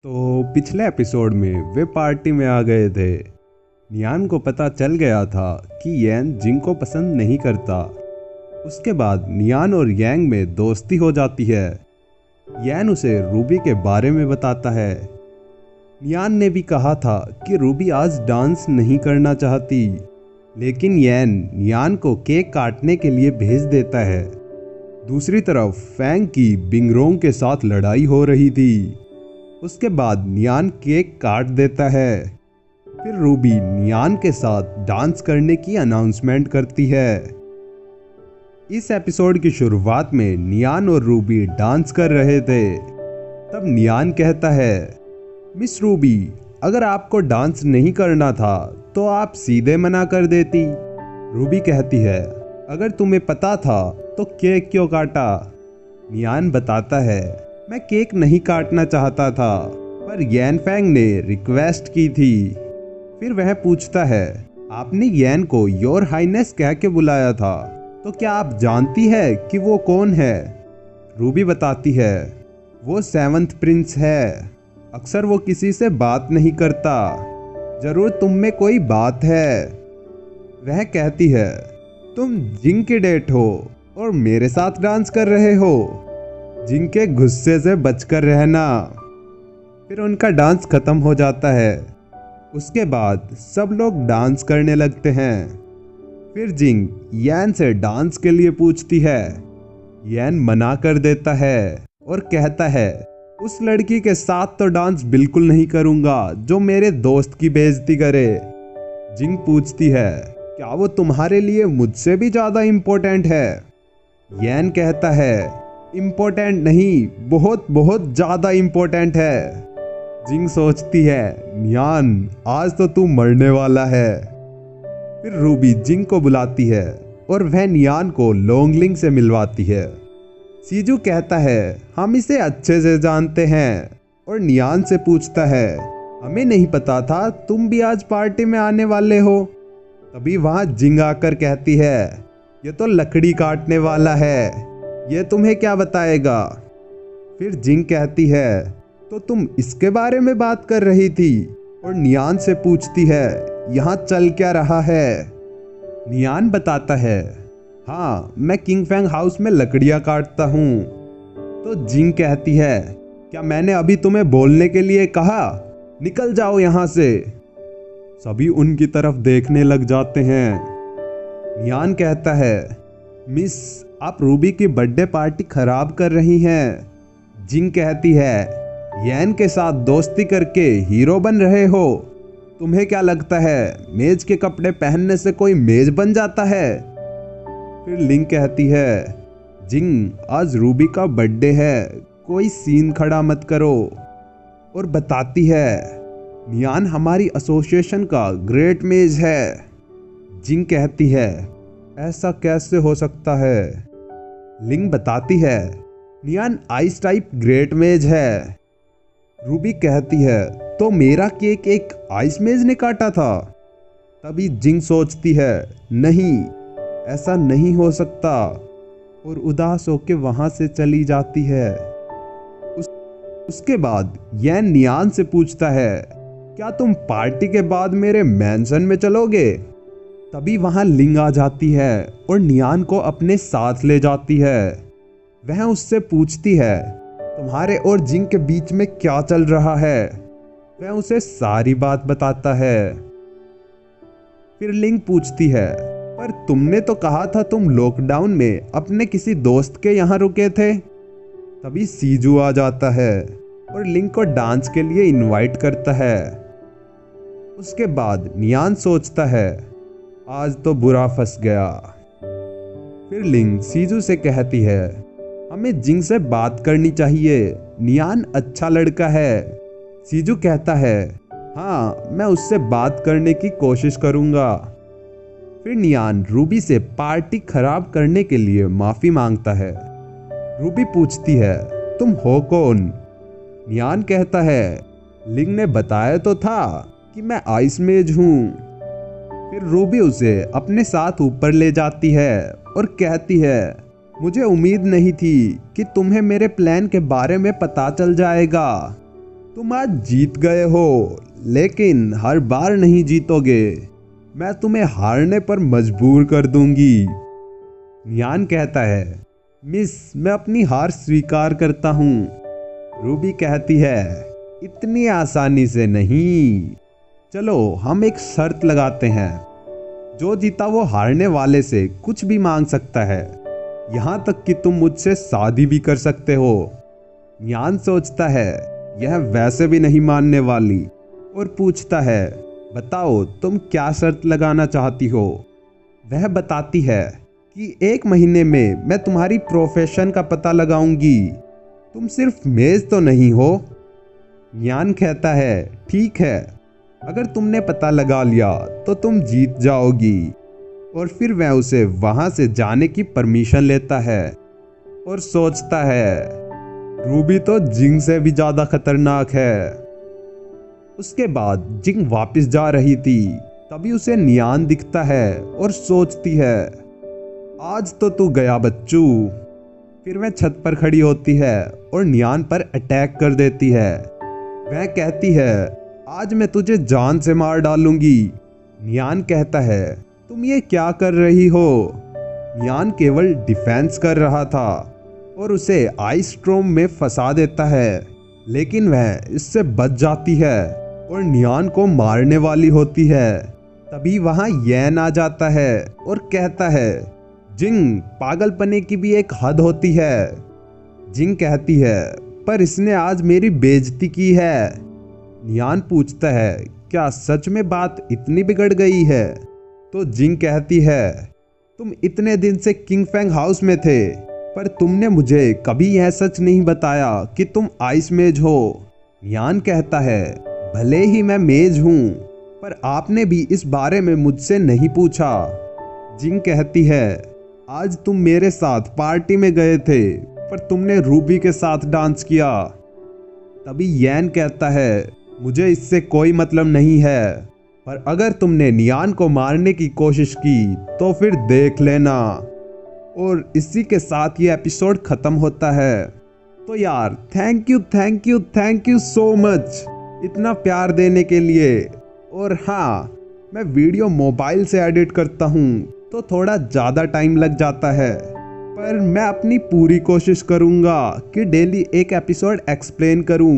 तो पिछले एपिसोड में वे पार्टी में आ गए थे। नियान को पता चल गया था कि यैन जिंग को पसंद नहीं करता। उसके बाद नियान और यांग में दोस्ती हो जाती है। यैन उसे रूबी के बारे में बताता है। नियान ने भी कहा था कि रूबी आज डांस नहीं करना चाहती, लेकिन यैन नियान को केक काटने के लिए भेज देता है। दूसरी तरफ फैंग की बिंगरोंग के साथ लड़ाई हो रही थी। उसके बाद नियान केक काट देता है। फिर रूबी नियान के साथ डांस करने की अनाउंसमेंट करती है। इस एपिसोड की शुरुआत में नियान और रूबी डांस कर रहे थे। तब नियान कहता है, मिस रूबी, अगर आपको डांस नहीं करना था तो आप सीधे मना कर देती। रूबी कहती है, अगर तुम्हें पता था तो केक क्यों काटा। नियान बताता है, मैं केक नहीं काटना चाहता था, पर यैन फैंग ने रिक्वेस्ट की थी। फिर वह पूछता है, आपने यैन को योर हाइनेस कह के बुलाया था, तो क्या आप जानती है कि वो कौन है। रूबी बताती है, वो 7th प्रिंस है। अक्सर वो किसी से बात नहीं करता। जरूर तुम में कोई बात है। वह कहती है, तुम जिंग के डेट हो और मेरे साथ डांस कर रहे हो। जिंग के गुस्से से बचकर रहना। फिर उनका डांस खत्म हो जाता है। उसके बाद सब लोग डांस करने लगते हैं। फिर जिंग यैन से डांस के लिए पूछती है। यैन मना कर देता है और कहता है, उस लड़की के साथ तो डांस बिल्कुल नहीं करूंगा जो मेरे दोस्त की बेइज्जती करे। जिंग पूछती है, क्या वो तुम्हारे लिए मुझसे भी ज्यादा इम्पोर्टेंट है। यैन कहता है, इम्पोर्टेंट नहीं, बहुत बहुत ज्यादा इम्पोर्टेंट है। जिंग सोचती है, नियान आज तो तू मरने वाला है। फिर रूबी जिंग को बुलाती है और वह नियान को लोंगलिंग से मिलवाती है। सीजू कहता है, हम इसे अच्छे से जानते हैं, और नियान से पूछता है, हमें नहीं पता था तुम भी आज पार्टी में आने वाले हो। तभी वहां जिंग आकर कहती है, ये तो लकड़ी काटने वाला है, ये तुम्हें क्या बताएगा। फिर जिंग कहती है, तो तुम इसके बारे में बात कर रही थी, और नियान से पूछती है, यहाँ चल क्या रहा है। नियान बताता है, हाँ, मैं किंग फैंग हाउस में लकड़ियाँ काटता हूँ। तो जिंग कहती है, क्या मैंने अभी तुम्हें बोलने के लिए कहा, निकल जाओ यहाँ से। सभी उनकी तरफ देखने लग जाते हैं। नियान कहता है, मिस, आप रूबी की बर्थडे पार्टी खराब कर रही हैं। जिंग कहती है, यैन के साथ दोस्ती करके हीरो बन रहे हो। तुम्हें क्या लगता है मेज के कपड़े पहनने से कोई मेज बन जाता है। फिर लिंग कहती है, जिंग, आज रूबी का बर्थडे है, कोई सीन खड़ा मत करो। और बताती है, नियान हमारी एसोसिएशन का ग्रेट मेज है। जिंग कहती है, ऐसा कैसे हो सकता है। लिंग बताती है, नियान आइस टाइप ग्रेट मेज है। रूबी कहती है, तो मेरा केक एक आइस मेज ने काटा था। तभी जिंग सोचती है, नहीं, ऐसा नहीं हो सकता, और उदास होकर वहां से चली जाती है। उसके बाद यैन नियान से पूछता है, क्या तुम पार्टी के बाद मेरे मैंशन में चलोगे। तभी वहां लिंग आ जाती है और नियान को अपने साथ ले जाती है। वह उससे पूछती है, तुम्हारे और जिंग के बीच में क्या चल रहा है। वह उसे सारी बात बताता है। फिर लिंग पूछती है, पर तुमने तो कहा था तुम लॉकडाउन में अपने किसी दोस्त के यहाँ रुके थे। तभी सीजू आ जाता है और लिंग को डांस के लिए इनवाइट करता है। उसके बाद नियान सोचता है, आज तो बुरा फंस गया। फिर लिंग सीजू से कहती है, हमें जिंग से बात करनी चाहिए, नियान अच्छा लड़का है। सीजू कहता है, हाँ, मैं उससे बात करने की कोशिश करूंगा। फिर नियान रूबी से पार्टी खराब करने के लिए माफी मांगता है। रूबी पूछती है, तुम हो कौन। नियान कहता है, लिंग ने बताया तो था कि मैं आइस मेज हूँ। फिर रूबी उसे अपने साथ ऊपर ले जाती है और कहती है, मुझे उम्मीद नहीं थी कि तुम्हें मेरे प्लान के बारे में पता चल जाएगा। तुम आज जीत गए हो, लेकिन हर बार नहीं जीतोगे। मैं तुम्हें हारने पर मजबूर कर दूंगी। नियान कहता है, मिस, मैं अपनी हार स्वीकार करता हूँ। रूबी कहती है, इतनी आसानी से नहीं। चलो हम एक शर्त लगाते हैं, जो जीता वो हारने वाले से कुछ भी मांग सकता है, यहाँ तक कि तुम मुझसे शादी भी कर सकते हो। नियान सोचता है यह वैसे भी नहीं मानने वाली और पूछता है, बताओ तुम क्या शर्त लगाना चाहती हो। वह बताती है कि 1 महीने में मैं तुम्हारी प्रोफेशन का पता लगाऊंगी। तुम सिर्फ मेज तो नहीं हो। नियान कहता है, ठीक है, अगर तुमने पता लगा लिया तो तुम जीत जाओगी। और फिर वह उसे वहां से जाने की परमिशन लेता है और सोचता है, रूबी तो जिंग से भी ज्यादा खतरनाक है। उसके बाद जिंग वापस जा रही थी, तभी उसे नियान दिखता है और सोचती है, आज तो तू गया बच्चू। फिर वह छत पर खड़ी होती है और नियान पर अटैक कर देती है। वह कहती है, आज मैं तुझे जान से मार डालूंगी। नियान कहता है, तुम ये क्या कर रही हो। नियान केवल डिफेंस कर रहा था और उसे आइस स्ट्रोम में फंसा देता है, लेकिन वह इससे बच जाती है और नियान को मारने वाली होती है। तभी वहां यैन आ जाता है और कहता है, जिंग, पागलपने की भी एक हद होती है। जिंग कहती है, पर इसने आज मेरी बेइज्जती की है। नियान पूछता है, क्या सच में बात इतनी बिगड़ गई है। तो जिंग कहती है, तुम इतने दिन से किंग फेंग हाउस में थे, पर तुमने मुझे कभी यह सच नहीं बताया कि तुम आइस मेज हो। नियान कहता है, भले ही मैं मेज हूँ, पर आपने भी इस बारे में मुझसे नहीं पूछा। जिंग कहती है, आज तुम मेरे साथ पार्टी में गए थे, पर तुमने रूबी के साथ डांस किया। तभी यैन कहता है, मुझे इससे कोई मतलब नहीं है, पर अगर तुमने नियान को मारने की कोशिश की तो फिर देख लेना। और इसी के साथ ये एपिसोड खत्म होता है। तो यार, थैंक यू सो मच इतना प्यार देने के लिए। और हाँ, मैं वीडियो मोबाइल से एडिट करता हूँ तो थोड़ा ज़्यादा टाइम लग जाता है, पर मैं अपनी पूरी कोशिश करूँगा कि डेली एक एपिसोड एक्सप्लेन करूँ।